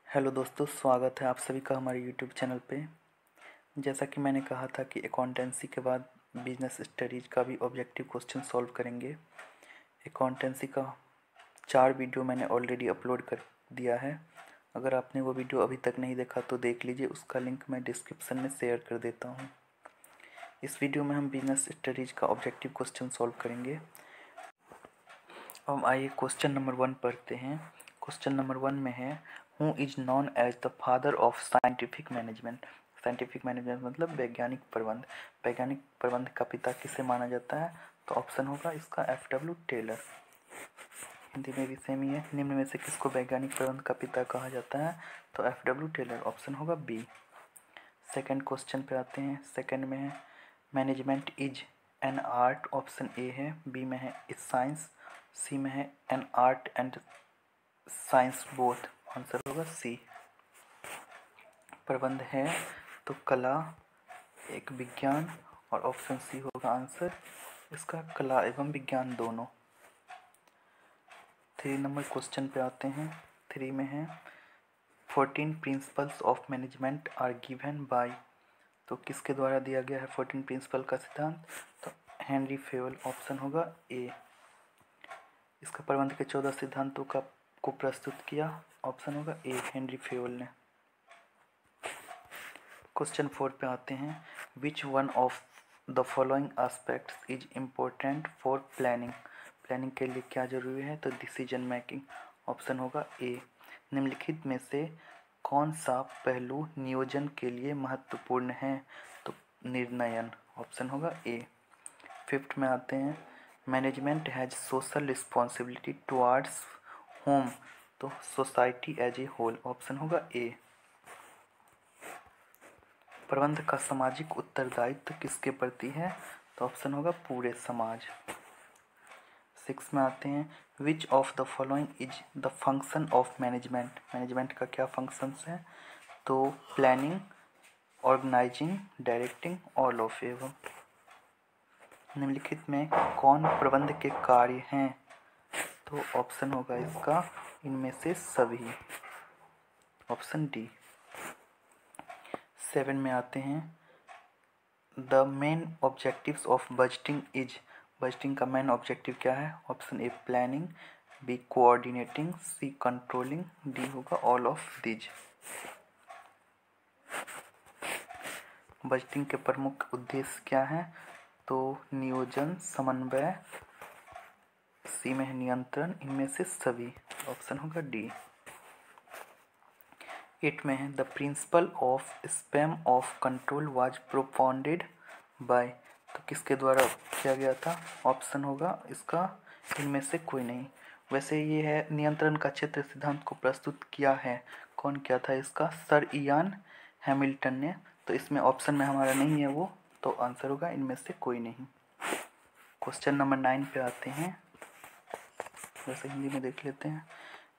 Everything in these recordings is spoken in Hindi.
हेलो दोस्तों, स्वागत है आप सभी का हमारे यूट्यूब चैनल पे। जैसा कि मैंने कहा था कि अकाउंटेंसी के बाद बिजनेस स्टडीज़ का भी ऑब्जेक्टिव क्वेश्चन सॉल्व करेंगे। अकाउंटेंसी का 4 वीडियो मैंने ऑलरेडी अपलोड कर दिया है। अगर आपने वो वीडियो अभी तक नहीं देखा तो देख लीजिए, उसका लिंक मैं डिस्क्रिप्शन में शेयर कर देता हूँ। इस वीडियो में हम बिजनेस स्टडीज़ का ऑब्जेक्टिव क्वेश्चन सॉल्व करेंगे। अब आइए क्वेश्चन नंबर 1 पढ़ते हैं। क्वेश्चन नंबर 1 में है, who is known as the father of scientific management. Scientific management मतलब वैज्ञानिक प्रबंध। वैज्ञानिक प्रबंध का पिता किसे माना जाता है? तो ऑप्शन होगा इसका F.W. टेलर। हिंदी में भी सेम ही है। निम्न में से किसको वैज्ञानिक प्रबंध का पिता कहा जाता है? तो F.W. टेलर। ऑप्शन होगा बी। सेकेंड क्वेश्चन पे आते हैं। सेकेंड में है, management is an art. Option A है। बी में है इज साइंस। सी में है an art and science both. Answer होगा सी। प्रबंध है तो कला एक विज्ञान, और ऑप्शन सी होगा आंसर इसका कला एवं विज्ञान दोनों। 3 नंबर क्वेश्चन पे आते हैं। 3 में है 14 principles of management are given by. तो किसके द्वारा दिया गया है 14 प्रिंसिपल का सिद्धांत? तो हेनरी फेवल। ऑप्शन होगा ए। इसका प्रबंध के 14 सिद्धांतों को प्रस्तुत किया। ऑप्शन होगा ए, हेनरी फेवल ने। क्वेश्चन 4 पे आते हैं। Which one of the following aspects is important for planning. Planning के लिए क्या जरूरी है? तो डिसीजन मेकिंग। ऑप्शन होगा ए। निम्नलिखित में से कौन सा पहलू नियोजन के लिए महत्वपूर्ण है? तो निर्णयन। ऑप्शन होगा ए। 5th में आते हैं, management has social responsibility towards home. तो society as a whole. Option होगा ए। प्रबंध का सामाजिक उत्तरदायित्व किसके प्रति है? तो ऑप्शन होगा पूरे समाज। 6 में आते हैं, which of the following is the function of management. Management का क्या फंक्शंस हैं? तो planning, organising, directing, all of them. निम्नलिखित में कौन प्रबंध के कार्य हैं? तो ऑप्शन होगा इसका इनमें से सभी। Option D. 7 में आते हैं, the main objectives of budgeting is. Budgeting का मेन ऑब्जेक्टिव क्या है? Option A planning, B coordinating, C controlling, D होगा ऑल ऑफ दीज। बजटिंग के प्रमुख उद्देश्य क्या हैं? तो नियोजन, समन्वय, सी में है नियंत्रण, इनमें से सभी। ऑप्शन होगा डी। 8 में है, the principle of span of control was propounded bye. तो किसके द्वारा किया गया था? ऑप्शन होगा इसका इनमें से कोई नहीं। वैसे ये है नियंत्रण का क्षेत्र सिद्धांत को प्रस्तुत किया है। कौन किया था इसका? सर इयान हैमिल्टन ने। तो इसमें ऑप्शन में हमारा नहीं है वो, तो आंसर होगा इनमें से कोई नहीं। क्वेश्चन नंबर 9 पे आते हैं। वैसे हिंदी में देख लेते हैं।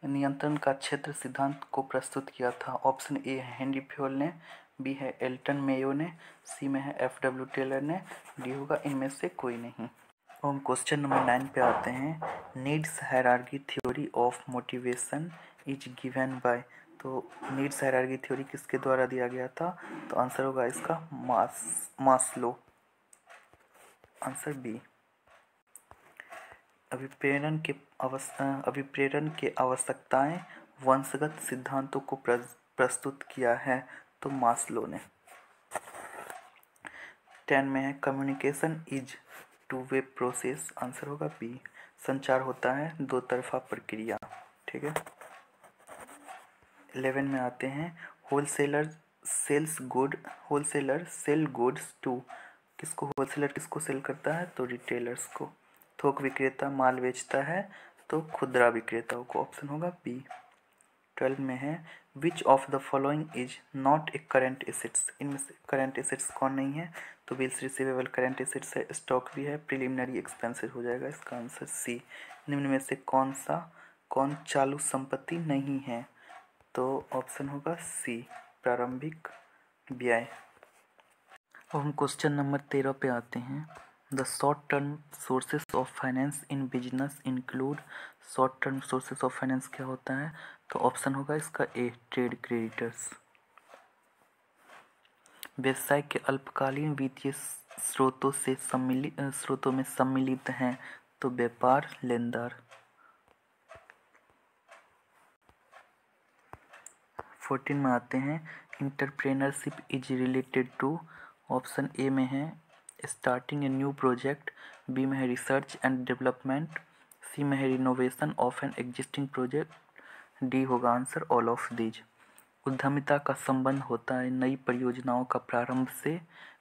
नियंत्रण का क्षेत्र सिद्धांत को प्रस्तुत किया था। ऑप्शन ए है हेनरी फेवल ने, बी है एल्टन मेयो ने, सी में है F.W. टेलर ने, डी होगा इनमें से कोई नहीं। हम क्वेश्चन नंबर 9 पे आते हैं। Needs hierarchy theory of motivation is given by. तो नीड्स हायरार्की थ्योरी किसके द्वारा दिया गया था? तो आंसर होगा इसका मास्लो। Answer B. अभिप्रेरण के आवश्यकताएं वंशगत सिद्धांतों को प्रस्तुत किया है। तो मास्लो ने। 10 में है, communication is two way process. Answer होगा बी। संचार होता है दो तरफा प्रक्रिया। ठीक है। 11 में आते हैं, होलसेलर सेल गुड्स टू। किसको होलसेलर किसको सेल करता है? तो रिटेलर्स को। थोक विक्रेता माल बेचता है तो खुदरा विक्रेताओं को। ऑप्शन होगा बी। 12 में है, विच of the following is not a current assets. इनमें से करेंट एसेट्स कौन नहीं है? तो बिल्स रिसीवेबल करेंट एसेट्स है, स्टॉक भी है, प्रिलिमिनरी एक्सपेंसेस हो जाएगा इसका आंसर सी। निम्न में से कौन चालू संपत्ति नहीं है? तो ऑप्शन होगा सी, प्रारंभिक व्यय। अब हम क्वेश्चन नंबर 13 पे आते हैं। The short term sources of finance in business include. Short term sources of finance क्या होता है? तो ऑप्शन होगा इसका ए, ट्रेड क्रेडिटर्स। व्यवसाय के अल्पकालीन वित्तीय स्रोतों में सम्मिलित हैं तो व्यापार लेनदार। 14 में आते हैं, entrepreneurship is related to. Option A में है starting a new project, B में है रिसर्च एंड डेवलपमेंट, सी में है renovation of an existing project, D होगा आंसर ऑल ऑफ दीज। उद्यमिता का संबंध होता है नई परियोजनाओं का प्रारंभ से,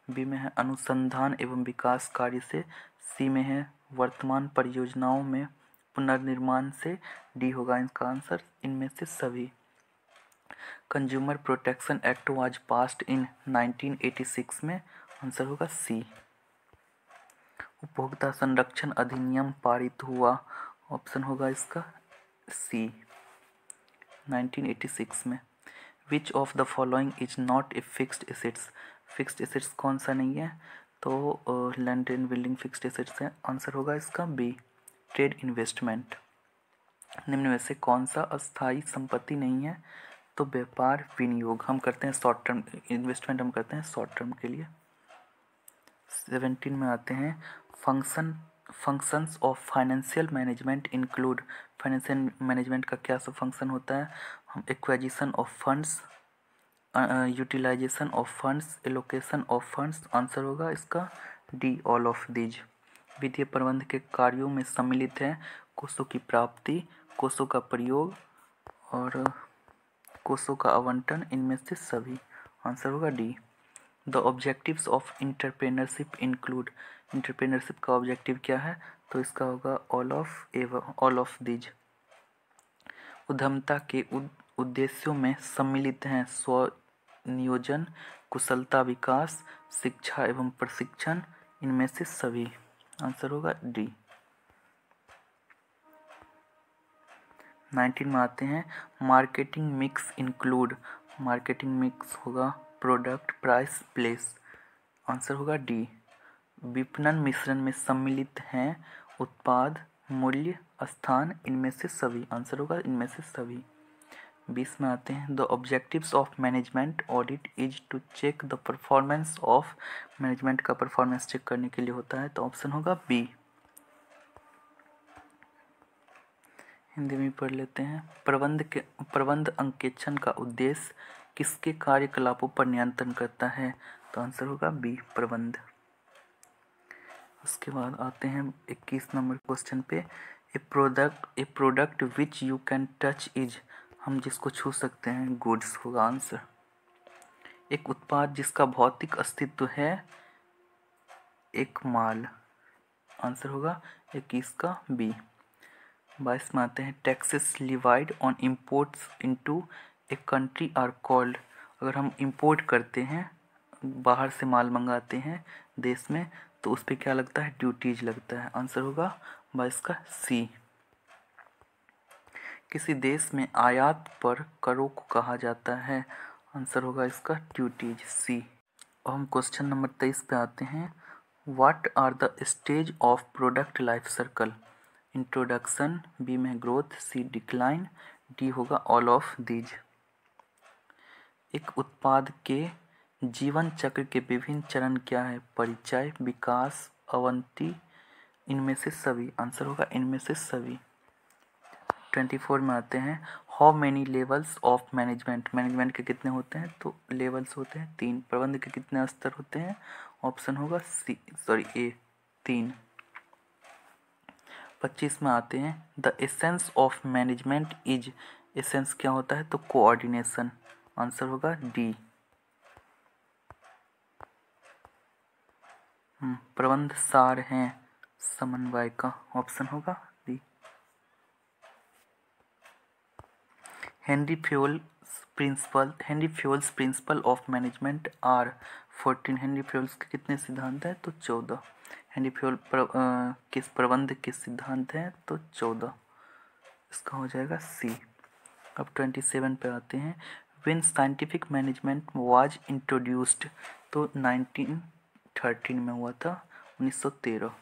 बी में है अनुसंधान एवं विकास कार्य से, सी में है वर्तमान परियोजनाओं में पुनर्निर्माण से, डी होगा इनका आंसर इनमें से सभी। Consumer protection act was passed in 1986 में, आंसर होगा सी। उपभोक्ता संरक्षण अधिनियम पारित हुआ, ऑप्शन होगा इसका सी, 1986 में। विच of the following is not a fixed assets. Fixed assets कौन सा नहीं है, तो land and building fixed assets है, आंसर होगा इसका बी, ट्रेड इन्वेस्टमेंट। निम्न में से कौन सा अस्थायी संपत्ति नहीं है, तो व्यापार विनियोग हम करते हैं शॉर्ट टर्म, इन्वेस्टमेंट हम करते हैं शॉर्ट टर्म के लिए। 17 में आते हैं, functions of financial management include. Financial management का क्या सब फंक्शन होता है, हम acquisition of funds, utilization of funds, allocation of funds, answer होगा इसका डी ऑल ऑफ दीज। वित्तीय प्रबंध के कार्यों में सम्मिलित है कोषों की प्राप्ति, कोषों का प्रयोग और कोषों का आवंटन, इनमें से सभी, आंसर होगा D. The objectives of entrepreneurship include. Entrepreneurship का ऑब्जेक्टिव क्या है, तो इसका होगा ऑल ऑफ दीज। उद्यमिता के उद्देश्यों में सम्मिलित हैं स्वनियोजन, कुशलता विकास, शिक्षा एवं प्रशिक्षण, इनमें से सभी, आंसर होगा डी। 19 में आते हैं, marketing mix include. Marketing mix होगा प्रोडक्ट, प्राइस, प्लेस, आंसर होगा डी। विपणन मिश्रण में सम्मिलित हैं उत्पाद, मूल्य, स्थान, इनमें से सभी, आंसर होगा इनमें से सभी। 20 में आते हैं, the objectives of management audit is to check the performance of. Management का परफॉर्मेंस चेक करने के लिए होता है, तो ऑप्शन होगा बी। हिंदी में पढ़ लेते हैं। प्रबंध अंकेक्षण का उद्देश्य किसके कार्यकलापों पर नियंत्रण करता है, तो आंसर होगा बी, प्रबंध। उसके बाद आते हैं 21 नंबर क्वेश्चन पे, a product which you can touch is. हम जिसको छू सकते हैं, गुड्स होगा आंसर। एक उत्पाद जिसका भौतिक अस्तित्व है, एक माल, आंसर होगा 21 का बी। 22 में आते हैं, taxes levied on imports into a country are called. अगर हम इंपोर्ट करते हैं, बाहर से माल मंगाते हैं देश में, तो उस पर क्या लगता है, ड्यूटीज लगता है, आंसर होगा 22 का सी। किसी देश में आयात पर करों को कहा जाता है, आंसर होगा इसका ड्यूटीज, सी। और हम क्वेश्चन नंबर 23 पे आते हैं, what are the stage of product life circle. Introduction, B में ग्रोथ, सी डिक्लाइन, डी होगा ऑल ऑफ दीज। एक उत्पाद के जीवन चक्र के विभिन्न चरण क्या है, परिचय, विकास, अवंती, इनमें से सभी, आंसर होगा इनमें से सभी। 24 में आते हैं, how many levels of management. Management के कितने होते हैं, तो लेवल्स होते हैं 3। प्रबंध के कितने स्तर होते हैं, ऑप्शन होगा ए, 3। 25 में आते हैं, the essence of management is. Essence क्या होता है, तो कोऑर्डिनेशन, आंसर होगा डी। प्रबंध सार हैं समन्वय का, ऑप्शन होगा D. Henry Fayol's principle of management are 14। Henry Fayol's के कितने सिद्धांत हैं, तो 14। हेनरी फ्यूल किस प्रबंध के सिद्धांत हैं, तो 14, इसका हो जाएगा सी। अब 27 पे आते हैं, when scientific management was introduced, तो 1913 में हुआ था, 1913।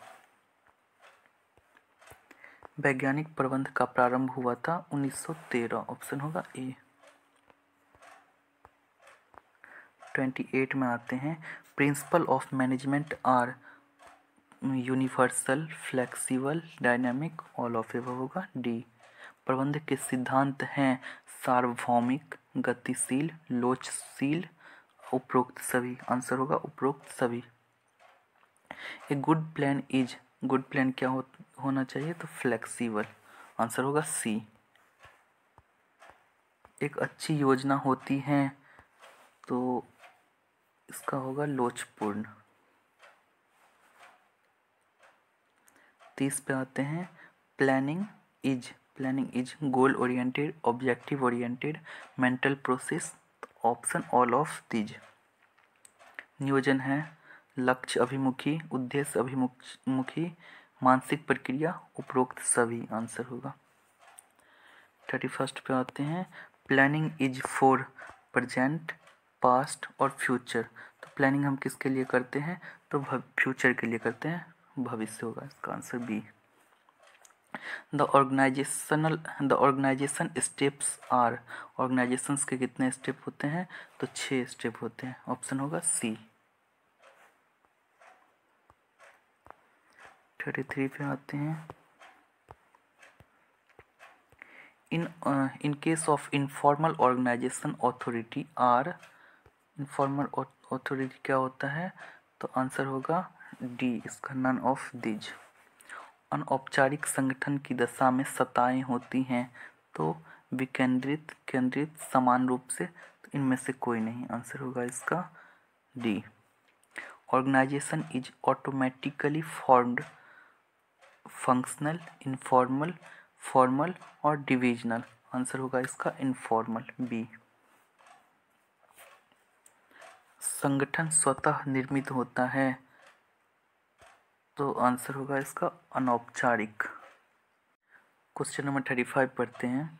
वैज्ञानिक प्रबंध का प्रारंभ हुआ था 1913, ऑप्शन होगा ए। 28 में आते हैं, principle of management are universal, flexible, dynamic, all of above होगा डी। प्रबंध के सिद्धांत हैं सार्वभौमिक, गतिशील, लोचशील, उपरोक्त सभी। आंसर होगा उपरोक्त सभी। A good plan is, good plan क्या होना चाहिए, तो फ्लेक्सिबल। आंसर होगा सी। एक अच्छी योजना होती है तो इसका होगा लोचपूर्ण। 30 पे आते हैं, planning is goal oriented, objective oriented, mental process, option all of these. नियोजन है लक्ष्य अभिमुखी, उद्देश्य अभिमुखी, मानसिक प्रक्रिया, उपरोक्त सभी। आंसर होगा 31 पे आते हैं, planning is for present, past और फ्यूचर। तो प्लानिंग हम किसके लिए करते हैं, तो फ्यूचर के लिए करते हैं, भविष्य होगा इसका answer B. The organisation steps are, organisations के कितने स्टेप होते हैं, तो 6 स्टेप होते हैं। ऑप्शन होगा सी। 33 पे आते हैं, in case of informal organisation authority are, informal authority क्या होता है, तो आंसर होगा डी इसका, नन ऑफ दिज। अनौपचारिक संगठन की दशा में सत्ताएं होती हैं, तो विकेंद्रित, केंद्रित, समान रूप से, तो इनमें से कोई नहीं। आंसर होगा इसका D. Organisation is automatically formed, functional, informal, formal और डिविजनल। आंसर होगा इसका इनफॉर्मल बी। संगठन स्वतः निर्मित होता है, तो आंसर होगा इसका अनौपचारिक। क्वेश्चन नंबर 35 पढ़ते हैं,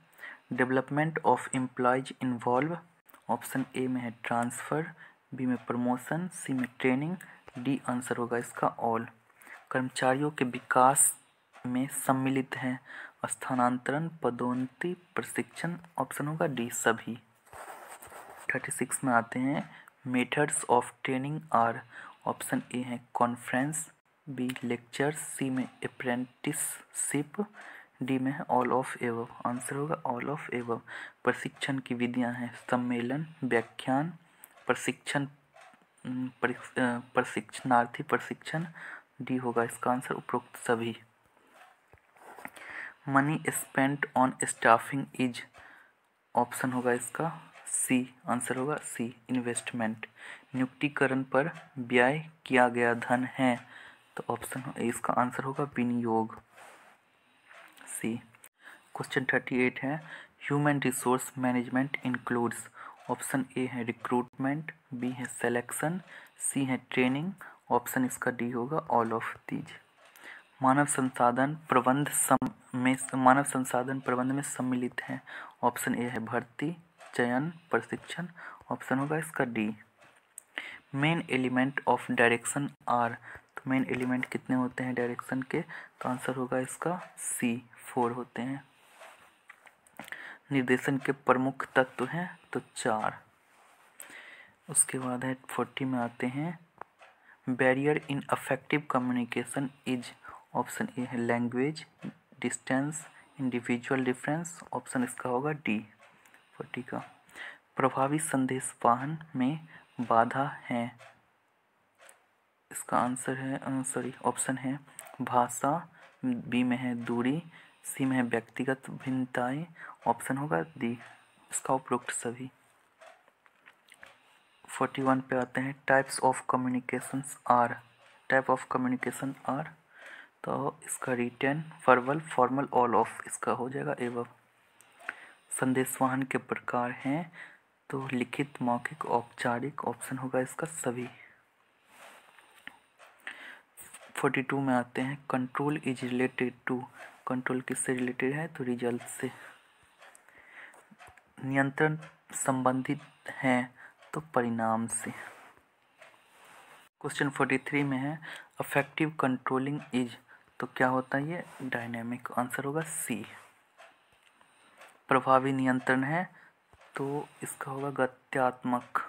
development of employees involve, option A में है ट्रांसफ़र, बी में प्रमोशन, सी में ट्रेनिंग, डी आंसर होगा इसका ऑल। कर्मचारियों के विकास में सम्मिलित हैं स्थानांतरण, पदोन्नति, प्रशिक्षण, ऑप्शन होगा डी सभी। 36 में आते हैं, methods of training are, option A है कॉन्फ्रेंस, बी लेक्चर, सी में अप्रेंटिसशिप, डी में है ऑल ऑफ एबव। आंसर होगा ऑल ऑफ एबव। प्रशिक्षण की विधियां हैं सम्मेलन, व्याख्यान, प्रशिक्षण, प्रशिक्षणार्थी प्रशिक्षण, डी होगा इसका आंसर उपरोक्त सभी। Money spent on staffing is, option होगा इसका सी। आंसर होगा सी इन्वेस्टमेंट। नियुक्तिकरण पर व्यय किया गया धन है, तो ऑप्शन इसका आंसर होगा विनियोग सी। क्वेश्चन 38 है, human resource management includes, option A है रिक्रूटमेंट, बी है सिलेक्शन, सी है ट्रेनिंग, ऑप्शन इसका डी होगा ऑल ऑफ दीज। मानव संसाधन प्रबंध में सम्मिलित हैं, ऑप्शन ए है भर्ती, चयन, प्रशिक्षण, ऑप्शन होगा इसका D. Main element of direction are, तो मेन एलिमेंट कितने होते हैं डायरेक्शन के, तो आंसर होगा इसका सी 4 होते हैं। निर्देशन के प्रमुख तत्व हैं, तो 4। उसके बाद है 40 में आते हैं, barrier in affective communication is, option A है language, distance, individual difference, option इसका होगा डी 40 का। प्रभावी संदेश वाहन में बाधा है, इसका आंसर है ऑप्शन है भाषा, बी में है दूरी, सी में है व्यक्तिगत भिन्नताएं, ऑप्शन होगा डी इसका उपरोक्त सभी। 41 पे आते हैं, टाइप ऑफ कम्युनिकेशन आर, तो इसका written, verbal, formal, all of, इसका हो जाएगा एवं। संदेशवाहन के प्रकार हैं, तो लिखित, मौखिक, औपचारिक, ऑप्शन होगा इसका सभी। 42 में आते हैं, control is related to, control किससे रिलेटेड है, तो रिजल्ट से। नियंत्रण संबंधित है, तो परिणाम से। क्वेश्चन 43 में है, अफेक्टिव कंट्रोलिंग इज, तो क्या होता है ये डायनेमिक, आंसर होगा सी। प्रभावी नियंत्रण है तो इसका होगा गत्यात्मक।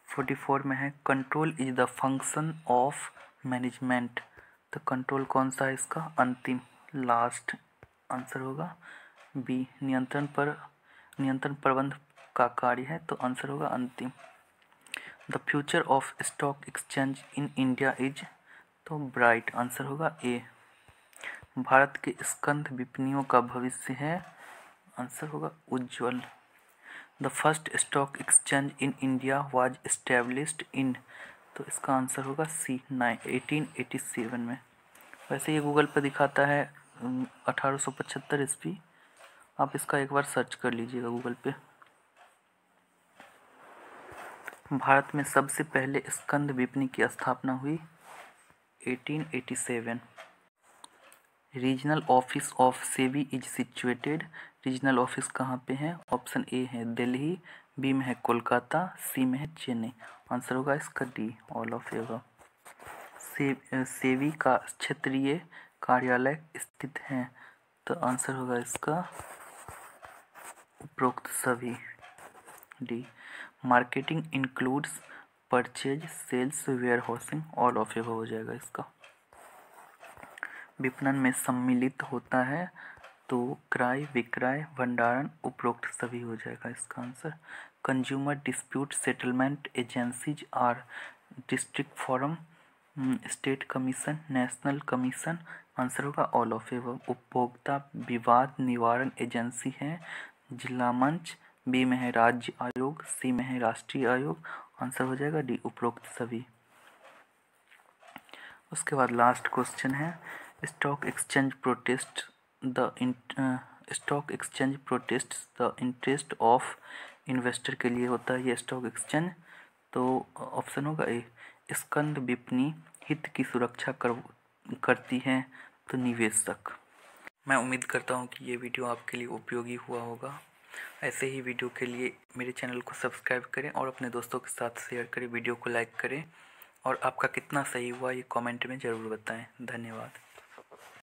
44 में है control is the function of management, तो कंट्रोल कौन सा है इसका, अंतिम, लास्ट, आंसर होगा बी। नियंत्रण प्रबंध का कार्य है तो आंसर होगा अंतिम। The future of stock exchange in India is, तो ब्राइट, आंसर होगा ए। भारत के स्कंध विपणियों का भविष्य है, आंसर होगा उज्ज्वल। The first stock exchange in India was established in, तो इसका आंसर होगा सी 1887 में। वैसे ये गूगल पर दिखाता है 1875 ईस्वी, आप इसका एक बार सर्च कर लीजिएगा गूगल पे। भारत में सबसे पहले स्कंद विपणि की स्थापना हुई 1887। Regional office of SEBI is situated, regional office कहाँ पे है, ऑप्शन ए है दिल्ली, बी में है कोलकाता, सी में है चेन्नई, आंसर होगा इसका D, all of above. SEBI का क्षेत्रीय कार्यालय स्थित है, तो आंसर होगा इसका उपरोक्त सभी, D. Marketing includes purchase, sales, warehousing, all of above हो जाएगा इसका। विपणन में सम्मिलित होता है तो क्रय, विक्रय, भंडारण, उपरोक्त सभी हो जाएगा इसका answer. Consumer dispute settlement agencies are district forum, state commission, national commission, answer होगा ऑल ऑफ एबव। उपभोक्ता विवाद निवारण एजेंसी है जिला मंच, बी में है राज्य आयोग, सी में है राष्ट्रीय आयोग, आंसर हो जाएगा डी, उपरोक्त सभी। उसके बाद लास्ट क्वेश्चन है stock exchange protest the interest of investor के लिए होता है ये स्टॉक एक्सचेंज, तो ऑप्शन होगा ए। स्कंद विपणि हित की सुरक्षा करती है तो निवेशक। मैं उम्मीद करता हूँ कि ये वीडियो आपके लिए उपयोगी हुआ होगा। ऐसे ही वीडियो के लिए मेरे चैनल को सब्सक्राइब करें और अपने दोस्तों के साथ शेयर करें, वीडियो को लाइक करें और आपका कितना सही हुआ ये कमेंट में ज़रूर बताएं। धन्यवाद।